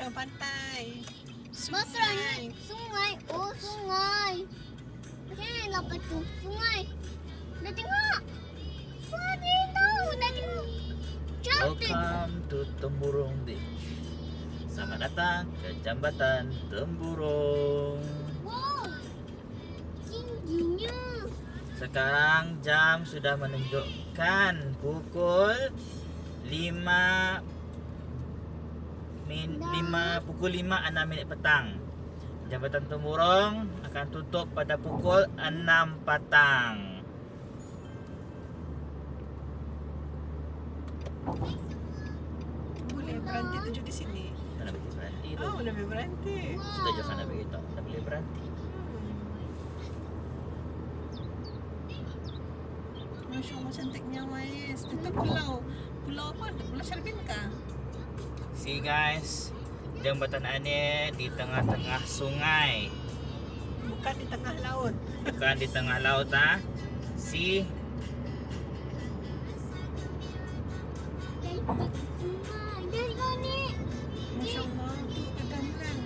Ke pantai. Masalahnya sungai. Oh, sungai. Macam mana apa tu? Sungai. Dah tengok. Sungai tahu. Dah tengok. Cantik. Welcome to Temburong Beach. Selamat datang ke Jambatan Temburong. Wow. Tingginya. Sekarang jam sudah menunjukkan pukul 5:06 petang. Jambatan Temburong akan tutup pada pukul 6 petang. Boleh berhenti tuju di sini. Kita nak pergi berhenti tu. Oh, boleh berhenti. Sudah jauh sana begitu. Tak boleh berhenti. Masya Allah cantiknya Wais. Itu pulau. Pulau apa? Pulau Syarbin kah? See guys, jambatan ini di tengah-tengah sungai, Bukan di tengah laut. bukan di tengah laut ah. See, Sungai. Dari mana? Masya Allah. Itu kedangan.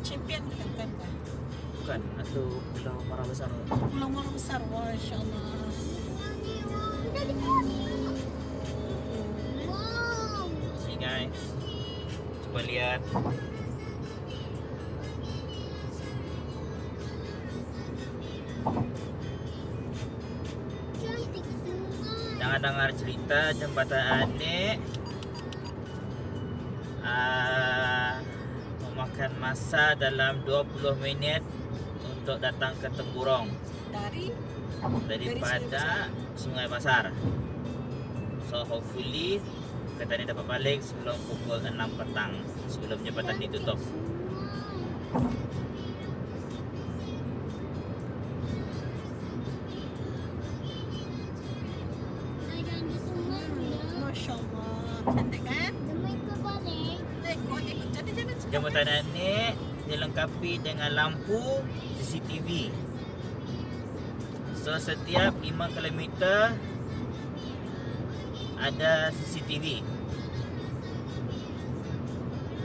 Champion kita bukan kah? bukan atau Pulau Marah Besar. Pulau Mara besar. Masya Allah. Dari mana? Wow. See guys, coba lihat. Cantik sungai. Jangan dengar cerita jambatan ini memakan masa dalam 20 minit untuk datang ke Temburong Dari daripada Sungai Besar. So hopefully kita ni dapat balik sebelum pukul 6 petang, sebelum jambatan ditutup. Ada di sungai. Masya Allah. Cantik kan? Demai ke balik. Tengok ikut jalan-jalan semua. Jambatan ini dilengkapi dengan lampu CCTV. So setiap 5 km ada CCTV.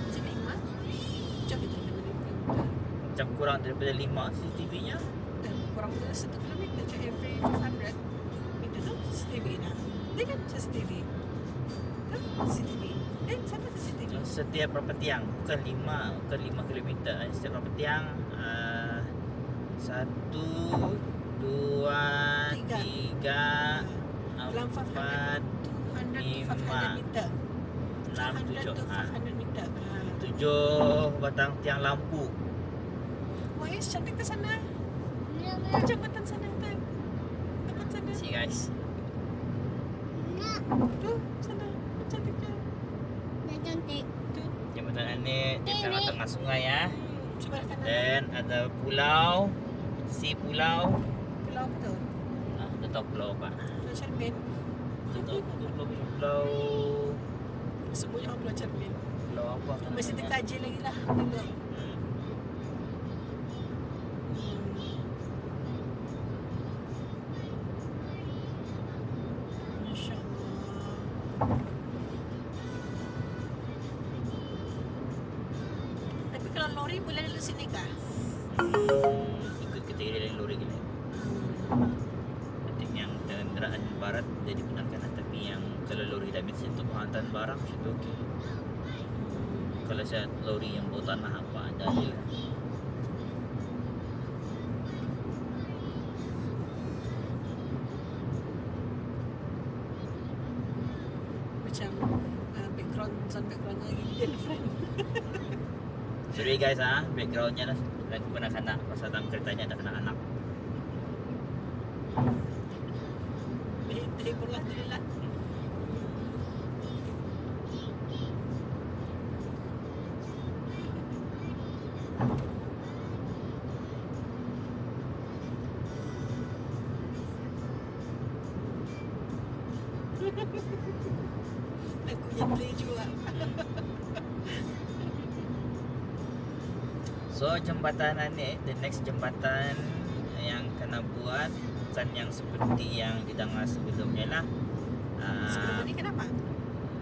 Sini Mak. Jom kita Macam kurang daripada 5 CCTV-nya. dan kurang dari 1 kilometer je every 500 meter tu CCTV dah. Dia kan CCTV. Kan CCTV. Sana CCTV. Setiap berapa tiang? Bukan 5 km. Setiap berapa tiang? 1, 2, 3, Dalam 4, 200 to 500 meter. 6, 200 to 7. 500 meter. 7 batang tiang lampu. Wah, cantik ke sana. Nak. Jambatan sana tu. Tempat sana. See guys. Nak. Tu, sana. Cantiknya. Dah cantik. Tu. Jambatan ini di tengah-tengah sungai ya. Sebelah kanan. Dan ada pulau. Si pulau. Pulau apa tu? Tak tahu pulau apa. Pulau Cermin. Tak tahu pulau. Sebutnya Pulau Cermin. Pulau apa? Mesti dikaji lagi lah. Tengok. Masya Allah. Tapi kalau lori boleh lalu sini kah? Ikut kategori dari lori gini. Nanti yang kenderaan barat jadi penekanan, tapi yang kalau lori dah mesti untuk menghantar barang itu okey. Kalau saya lori yang bawa tanah apa dalil. Macam background, sound background lagi different. Sorry guys backgroundnya lah lagu kanak-kanak pasal dalam keretanya ada kanak-kanak. Hibur lah dia lah. Lagunya play juga. So jembatan ni, the next jembatan yang kena buat bukan yang seperti yang didengar sebelumnya lah. Sebelum ni kenapa?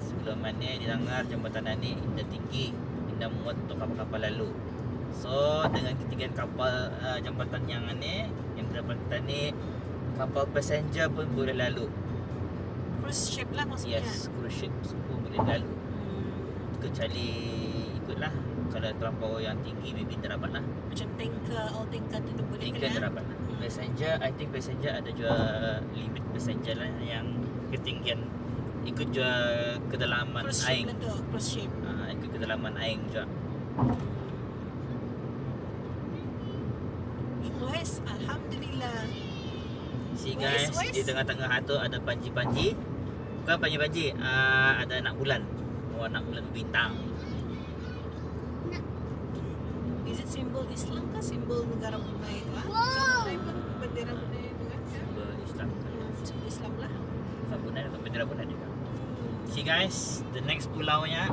Sebelum sebelum mana dilanggar jambatan ni indah tinggi, indah muat untuk kapal-kapal lalu. So dengan ketinggian kapal jambatan yang ni, yang jambatan ni, kapal passenger pun boleh lalu. Cruise ship lah maksudnya. Yes, cruise ship pun boleh lalu. Kecuali ikutlah, kalau terlampau yang tinggi maybe tak dapat lah. Macam tanker, all tanker tu boleh Tingkat tak dapat lah. Passenger, I think passenger ada juga limit passenger lah yang ketinggian ikut juga kedalaman Cruise ship aing. lah tu, cruise ship. Ikut kedalaman aing juga. West, Alhamdulillah. See West, guys, west. di tengah-tengah tu ada panji-panji. Bukan panji-panji, ada anak bulan. Anak bulan berbintang. Is it simbol Islam kah? Simbol negara Brunei kah? Wow. So, Brunei pun bendera Brunei juga kan? Simbol Islam. Simbol Islam lah. Bukan Brunei atau bendera Brunei juga. See guys, the next pulaunya.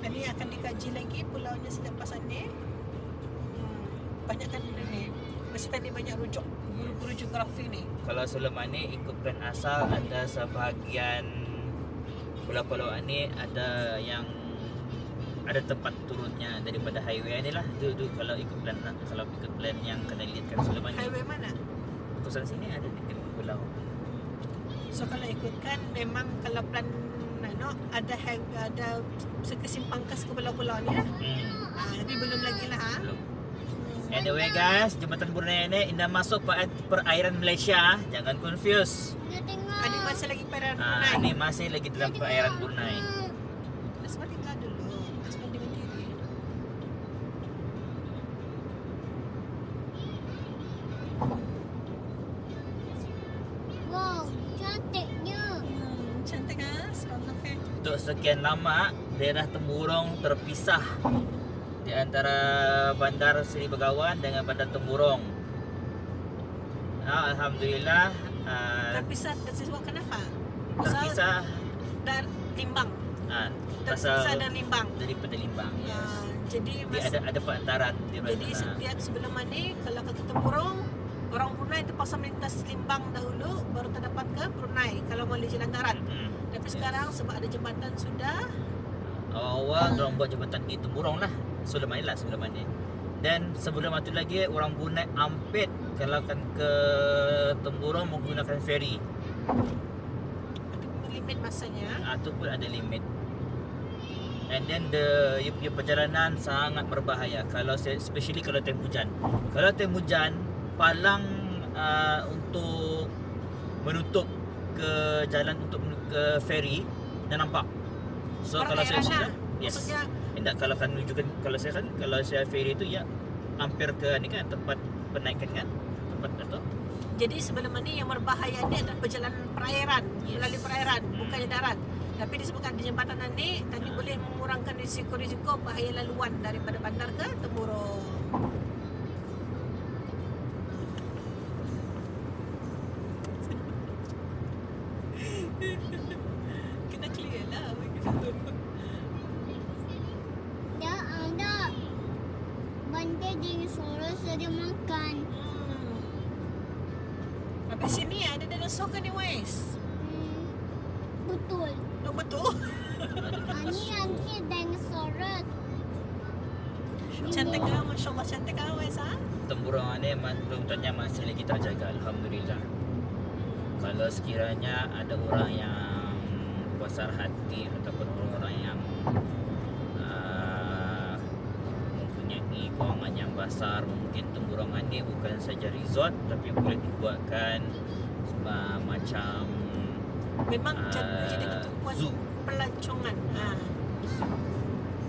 Ini akan dikaji lagi pulaunya selepas ini. Banyakkan ni. Mesti tadi banyak rujuk guru-guru geografi ni. Kalau sebelum ni ikut plan asal ada sebahagian pulau-pulau ni ada yang ada tempat turunnya daripada highway ni lah. Tu kalau ikut plan lah. Kalau ikut plan yang kena lihatkan sebelum ni. Highway mana? Kutusan sini ada di pulau. So kalau ikutkan memang kalau plan ada ada sekesimpang kes ke pulau-pulau ni lah. Tapi belum lagi lah ha. Belum. Anyway guys, jembatan Brunei ni indah masuk perairan Malaysia. Jangan confuse. Dia tengok. Ini masih lagi perairan Brunei. Ini masih lagi dalam perairan Brunei. Asma tinggal dulu. Asma di Mandiri. Wow, cantiknya. Cantik kan? Seronok kan? Untuk sekian lama, daerah Temburong terpisah di antara Bandar Seri Begawan dengan Bandar Temburong. Alhamdulillah Terpisah disebabkan apa? terpisah Dan Limbang. pasal Terpisah dan Limbang. daripada Limbang. Yes. Jadi Dia ada perantaran di jadi sana. setiap sebelum ni kalau ke Temburong, orang Brunei terpaksa melintas Limbang dahulu baru terdapat ke Brunei kalau mau jalan darat. Tapi sekarang sebab ada jembatan sudah Awal orang buat jembatan di Temburong lah. Sebelum ni. Dan sebelum itu lagi orang Brunei ampit kalau akan ke Temburong menggunakan ferry. limit masanya. Itu pun ada limit. And then you punya perjalanan sangat berbahaya kalau especially kalau time hujan. Kalau time hujan palang untuk menutup ke jalan untuk ke ferry dah nampak. So kalau saya sudah yes. Maksudnya Tidak kalau kan menunjukkan kalau saya ferry tu ya hampir ke ni kan tempat penaikan kan tempat itu. jadi sebelum ni yang berbahaya ni adalah perjalanan perairan, Yes. melalui perairan, bukannya darat. Tapi disebabkan di jembatan ni kami boleh mengurangkan risiko-risiko bahaya laluan daripada bandar ke Temburong. Kena clear lah. Dia ada benda dinosaurus dia makan. Habis sini ada dinosaur ke ni Wes? Betul. Oh, betul. Ini dinosaurus. Cantik kan? Masya Allah cantik kan Wes ha? Temburong ni hutannya masih lagi terjaga alhamdulillah. Kalau sekiranya ada orang yang besar hati ataupun orang-orang yang mempunyai kewangan yang besar, mungkin Temburong ni bukan saja resort tapi boleh dibuatkan macam Memang jadi ketumpuan zoo. pelancongan.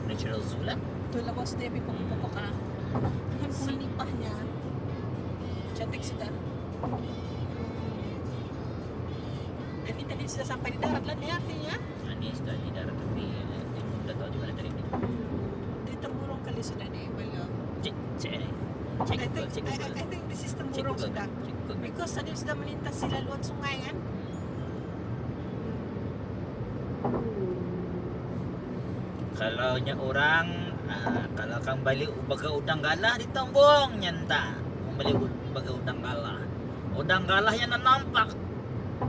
Natural zoo lah. Itulah bos dia pokok-pokok pohon nipahnya. Cantik sudah. Ini tadi sudah sampai di darat lah ni artinya. Ini sudah di darat tapi dah tahu di mana tadi ni. Di Temburong kali sudah ni belum. Cek ni. I think di sistem Temburong sudah. Because tadi sudah melintasi laluan sungai kan. Kalau nya orang kalau kang balik baga udang galah di Tombong nyanta. Balik baga udang galah. Udang galah yang nampak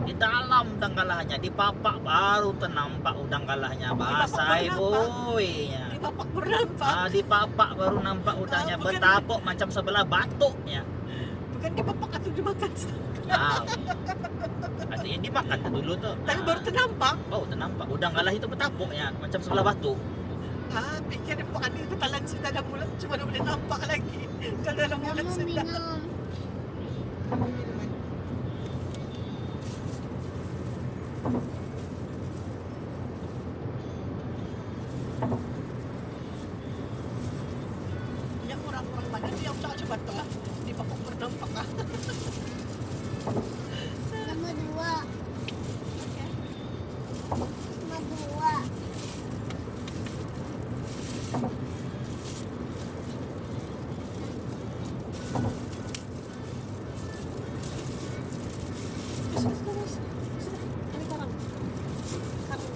Di dalam Dangkalahnya, di papak baru ternampak udang galahnya. Bahasa Di papak boy. Di bapak bernampak. Di papak baru nampak udangnya. bukan. Bertapuk macam sebelah batuknya. Bukan di bapak atau dimakan. Artinya dimakan dulu tuh. Tapi baru ternampak. Oh, ternampak. Udang galah itu bertapuknya macam sebelah batu. Pikir dia makan di ketalan sudah dalam mulut. Cuma dah boleh nampak lagi. Kalau dalam Dah mulut mau sudah. minum. Yang orang-orang mana dia yang coba tu lah. Di bapak bernampak lah. Nombor 2. Nombor 2. Terus. Ini karang. Karang.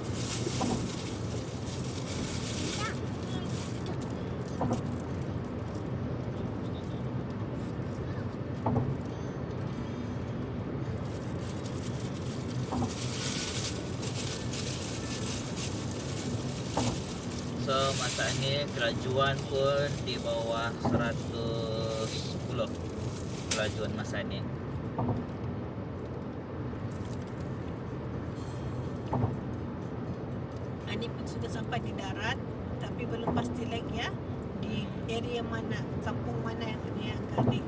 So masa ini kelajuan pun di bawah 110 kelajuan masa ini. Ini pun sudah sampai di darat. Tapi belum pasti lagi ya. Di area mana. Kampung mana yang kali.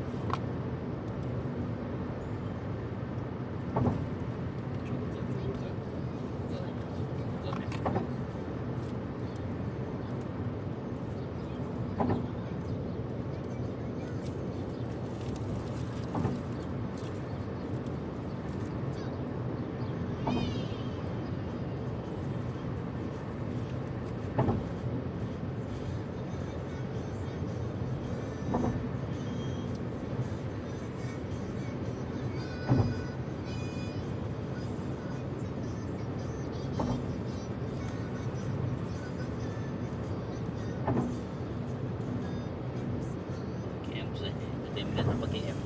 KM saja. Kita minat apa KM?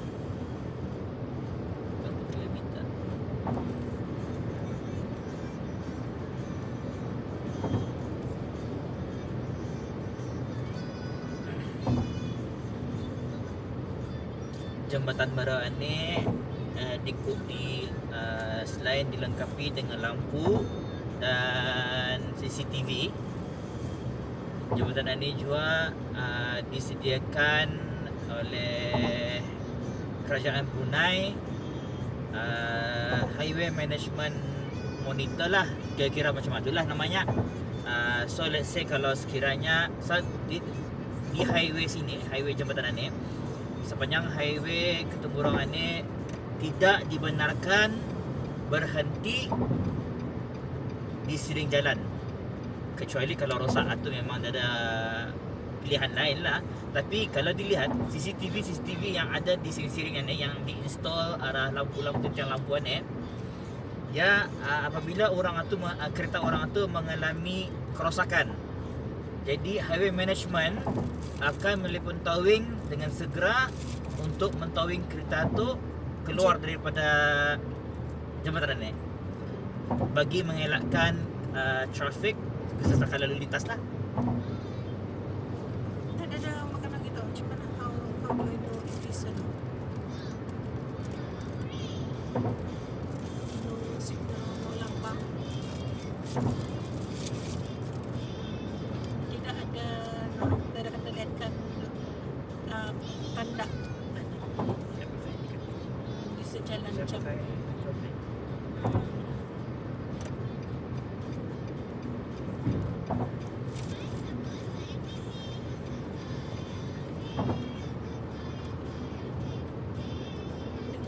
Berapa kilometer? Jembatan baru ini selain dilengkapi dengan lampu dan CCTV, jembatan ini juga disediakan oleh Kerajaan Brunei Highway Management Monitor lah, kira-kira macam itulah namanya. So let's say kalau sekiranya di highway sini, highway jembatan ini, sepanjang highway ke Temburong ini tidak dibenarkan berhenti di siring jalan, kecuali kalau rosak atau memang ada pilihan lain lah. Tapi kalau dilihat CCTV yang ada di siring-siring ini, yang diinstal arah lampu-lampu tiang lampu ini, ya apabila kereta orang itu mengalami kerosakan, jadi highway management akan melipun towing dengan segera untuk mentowing kereta itu keluar daripada jembatan ini bagi mengelakkan traffic, kesesakan lalu lintas lah. Ada makanan gitu. Macam mana? How do I know if this no signal, no lambang. Tidak ada lihatkan tanda di sejalan jam.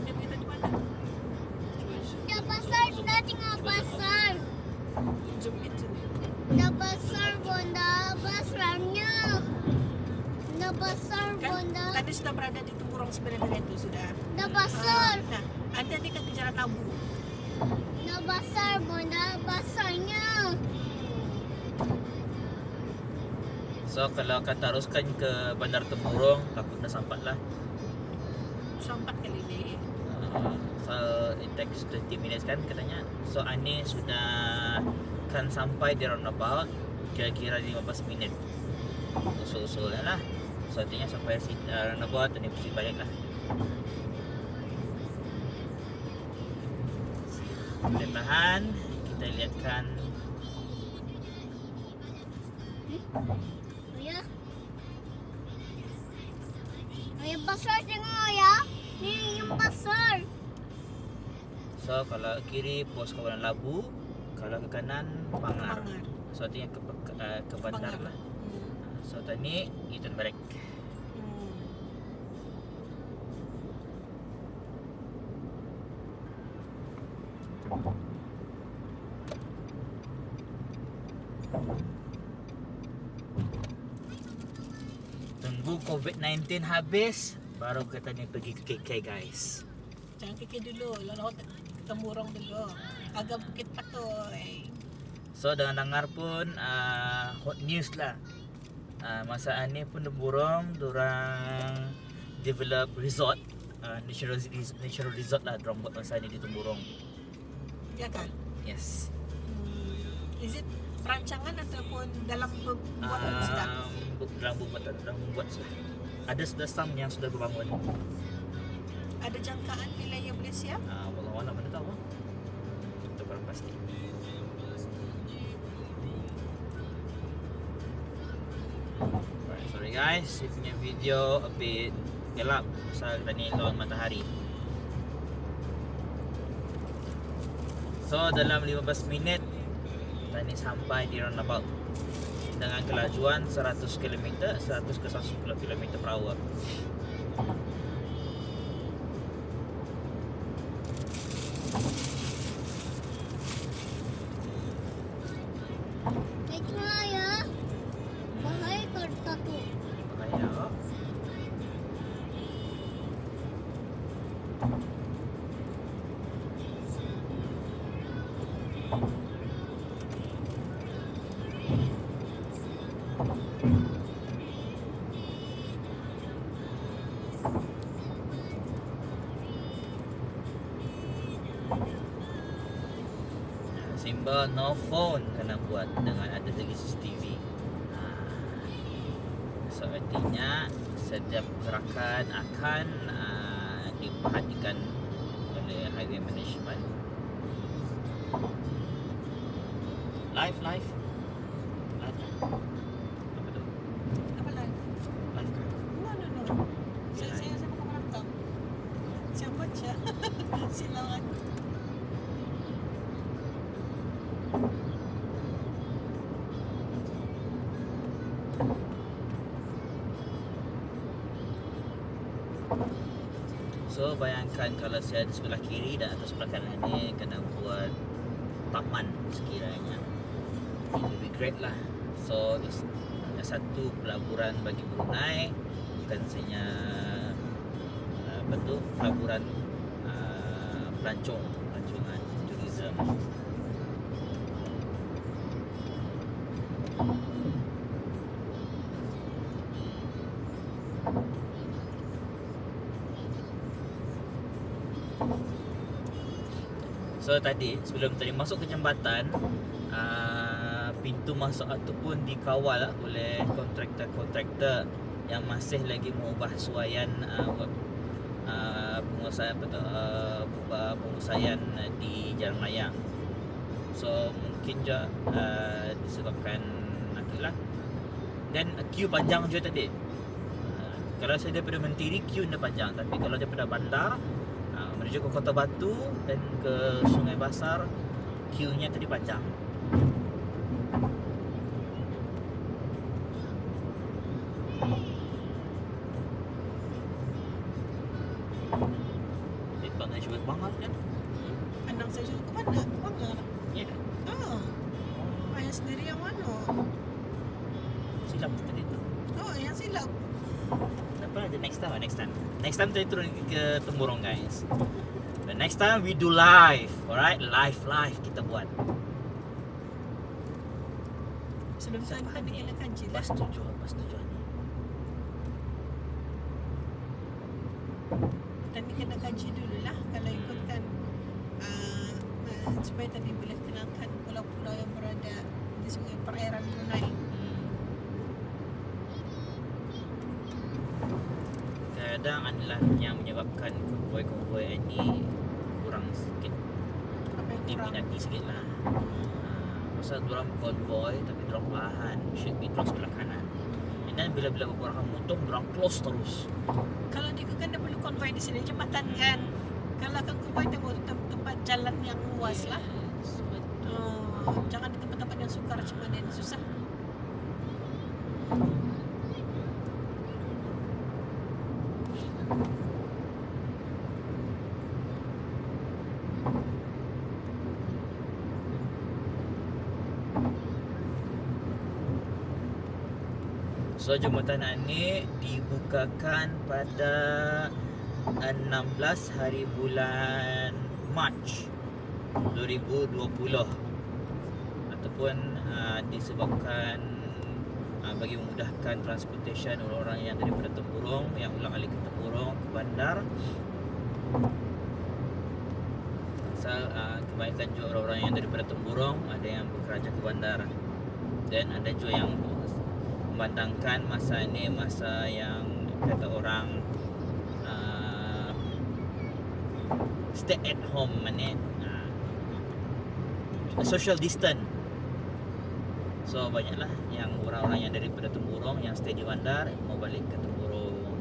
Dia berita di mana? Dah pasar, dah tengok pasar. Zoom in sini. Dah pasar bunda, pasarnya. Dah pasar bunda. Tadi sudah berada di Temburong sebenarnya itu sudah. Dah pasar. Nah, anda ni kan di Jalan Labu. Dah pasar bunda, pasarnya. So kalau akan teruskan ke Bandar Temburong, takut dah sampat lah. Sampai kali ni. So it takes 20 minutes kan katanya. So Ani sudah kan sampai di roundabout kira-kira 15 minit usul-usulnya lah. So artinya sampai roundabout dan mesti balik lah. Tahan, kita lihatkan. Ayah. Ayah pasar tengok ayah. Ni yang pasar. So kalau kiri pos Kawalan Labu, kalau ke kanan Pangar. Pangar. So artinya ke bandar Pangar. lah. So tadi itu balik. Tunggu COVID-19 habis baru kita ni pergi ke KK guys. Jangan kiki dulu, lalu temburong dulu. Agak Bukit Patoy. So dengan dengar pun hot news lah. Masa ni pun temburong dorang develop resort, natural resort lah dorang buat masa ni di Temburong. Ya kan? Yes. Is it perancangan ataupun dalam pembuatan sedang? Dalam membuat sudah. Ada sudah some yang sudah berbangun. Ada jangkaan bila ia boleh siap? Walau-walau mana tahu. Itu kurang pasti. Alright, sorry guys, saya punya video a bit gelap pasal kita ni lawan matahari. So dalam 15 minit kita ni sampai di roundabout dengan kelajuan 100 km, 100 ke 110 km per hour. Tengok ayah. Bahaya kereta tu. Bahaya. Simbol no phone kena buat dengan ada lagi CCTV. So artinya setiap gerakan akan diperhatikan oleh highway management. Live kan? Apa tu? Apa lang? Live kan? No. Saya bukan merekam. Saya baca. Silakan. So bayangkan kalau saya di sebelah kiri dan atas sebelah kanan ni kena buat taman sekiranya. It will be great lah. So it's satu pelaburan bagi Brunei, bukan sahaja apa tu pelaburan pelancongan tourism. So tadi sebelum tadi masuk ke jambatan, pintu masuk ataupun dikawal oleh kontraktor yang masih lagi mengubah suaian pengusahaan di Jalan Layang. So mungkin juga disebabkan itulah. Dan queue panjang juga tadi. Kalau saya daripada Mentiri queue dah panjang, tapi kalau daripada bandar menuju ke Kota Batu dan ke Sungai Basar queue-nya tadi panjang. Bangai juga banget kan? Anak saya juga ke mana? Ke Pangar. Ya kan? Ayah sendiri yang mana? Silap tadi tu. Yang silap. Tak apa, next time. Next time kita turun ke Temburong guys. But next time we do live, alright? Live kita buat. Sebelum Siapa tadi ni? kena kaji lah. Bas tujuan ni. Tadi kena kaji dulu lah. Kalau ikutkan tadi boleh kenalkan pulau-pulau yang berada di sungai perairan Brunei. Kadang adalah yang menyebabkan konvoi-konvoi ini kurang sikit, Apa yang kurang? diminati sikit lah. Pasal diorang konvoi tapi diorang perlahan, should be terus belah kanan. And then bila-bila beberapa motor diorang close terus. Kalau dia kan dia perlu konvoi di sini jembatan kan. Kalau akan konvoi temu tempat jalan yang luas lah. Yes, betul. Jangan di tempat-tempat yang sukar macam mana ini susah. So jembatan ini dibukakan pada 16 hari bulan Mac 2020 ataupun disebabkan bagi memudahkan transportation orang-orang yang daripada Tempurung yang ulang alik ke Tempurung ke bandar. Asal kebanyakan juga orang-orang yang daripada Tempurung ada yang bekerja ke bandar, dan ada juga yang memandangkan masa ini masa yang kata orang stay at home, mana social distance. So banyaklah yang orang-orang yang daripada Tempurung yang stay di bandar mau balik ke Tempurung.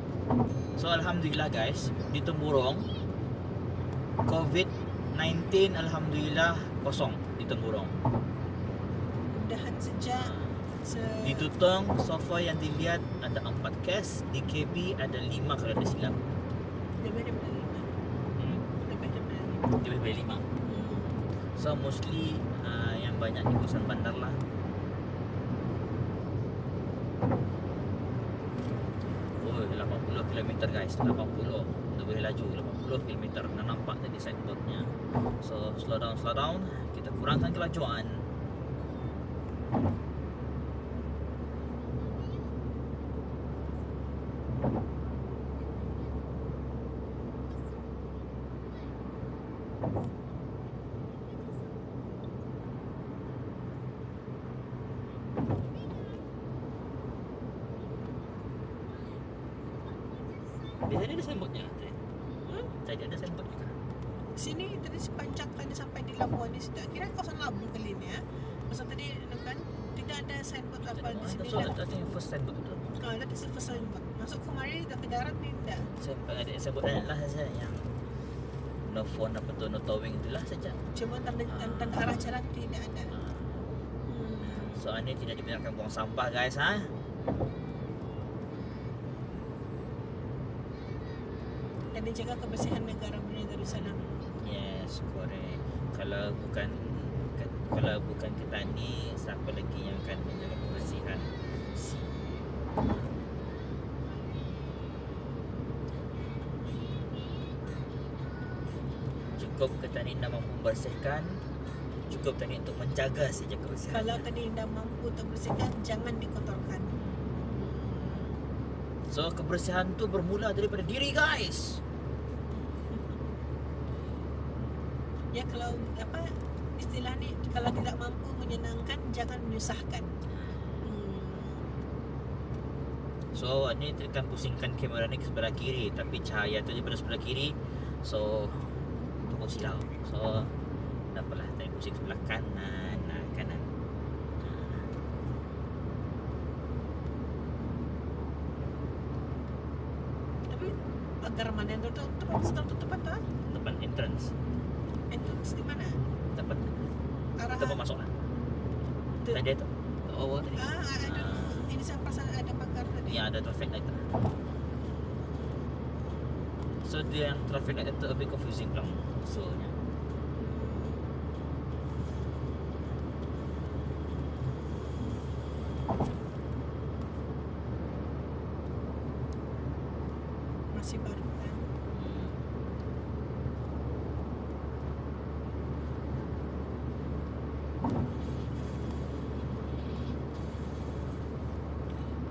So alhamdulillah guys, di Tempurung COVID-19 alhamdulillah kosong di Tempurung. Mudahan sejak Di Tutong so far yang dilihat ada 4 kes, di KB ada 5 kalau ada silap. lebih daripada 5. Lebih daripada 5. Lebih dari 5. So mostly yang banyak di kawasan bandar lah. Oh 80 km guys, 80. Dah boleh laju 80 km. Dah nampak tadi signboardnya. So slow down. Kita kurangkan kelajuan. Di sini ada signboardnya. Tadi ada signboard juga. Sini tadi sepanjang tadi sampai di Labuan ni sudah kira kawasan Labuan kali ni ya. Masa tadi kan tidak ada signboard apa di sini So dah. I think first signboard tu. Kalau tadi first signboard. Masuk kemari dah ke darat ni tidak. Ada signboard lah saja yang no phone apa tu, no towing itulah saja. Cuma tanda arah jalan tidak ada. So ini tidak dibenarkan buang sampah guys ha. Dan dijaga kebersihan negara Brunei Darussalam. Yes, correct. Kalau bukan kita ni, siapa lagi yang akan menjaga kebersihan? Cukup kita ni nak mampu membersihkan, cukup tadi untuk menjaga saja kebersihan. Kalau tadi dah mampu untuk bersihkan, jangan dikotorkan. So kebersihan tu bermula daripada diri guys. Ya kalau apa istilah ni, kalau tidak mampu menyenangkan, jangan menyusahkan. So ni tekan pusingkan kamera ni ke sebelah kiri, tapi cahaya tu daripada sebelah kiri. So tu silau. So dapatlah tadi pusing sebelah kanan. Tapi pagar mana yang tutup apa? Depan entrance. Entrance di mana? Dapat Arah tempat masuk lah. tu- Tadi tu. Oh tadi. Ini saya perasan ada pagar tadi. Ya ada traffic light. So dia yang traffic light itu lebih confusing pula usulnya. Masih baru kan.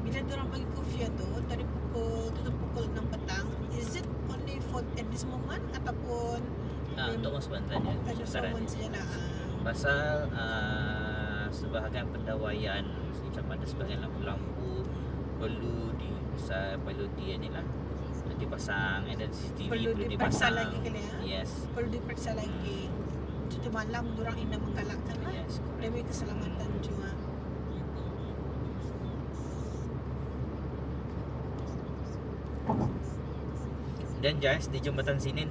Bila diorang bagi kufiah tu dari tutup pukul 6 petang, is it only for at this moment ataupun Untuk masa bantuan ya. ada Sasaran. someone saja lah? Pasal sebahagian pendawaian macam ada sebahagian lampu-lampu perlu inilah dipasang, and then CCTV Perlu perlu diperiksa dipasang lagi kali ya. yes Perlu diperiksa lagi. Cuti malam dorang indah menggalakkan lah. yes correct. Demi keselamatan juga. Dan guys di jambatan sini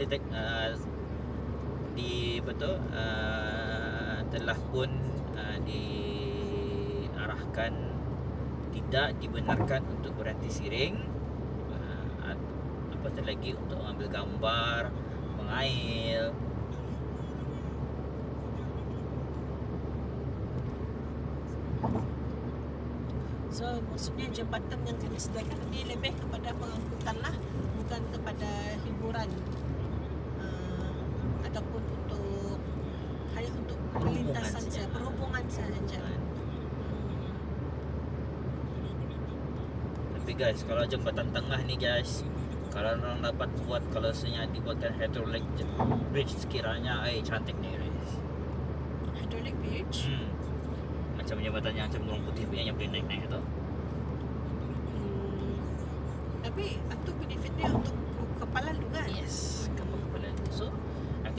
telah pun diarahkan tidak dibenarkan untuk berhenti siring, apatah lagi untuk mengambil gambar, mengail. So maksudnya jambatan yang kami sediakan ini lebih kepada pengangkutan lah, bukan kepada hiburan, ataupun untuk hanya untuk perlintasan saja, perhubungan saja. Tapi guys, kalau jambatan tengah ni guys, kalau orang dapat buat, kalau sebenarnya dibuatkan hydraulic bridge sekiranya, cantik ni guys. Hydraulic bridge. Macam jambatan yang macam orang putih punya yang boleh naik-naik tu. Tapi itu benefitnya untuk kepala lu kan? Yes, kamu kepala tu. So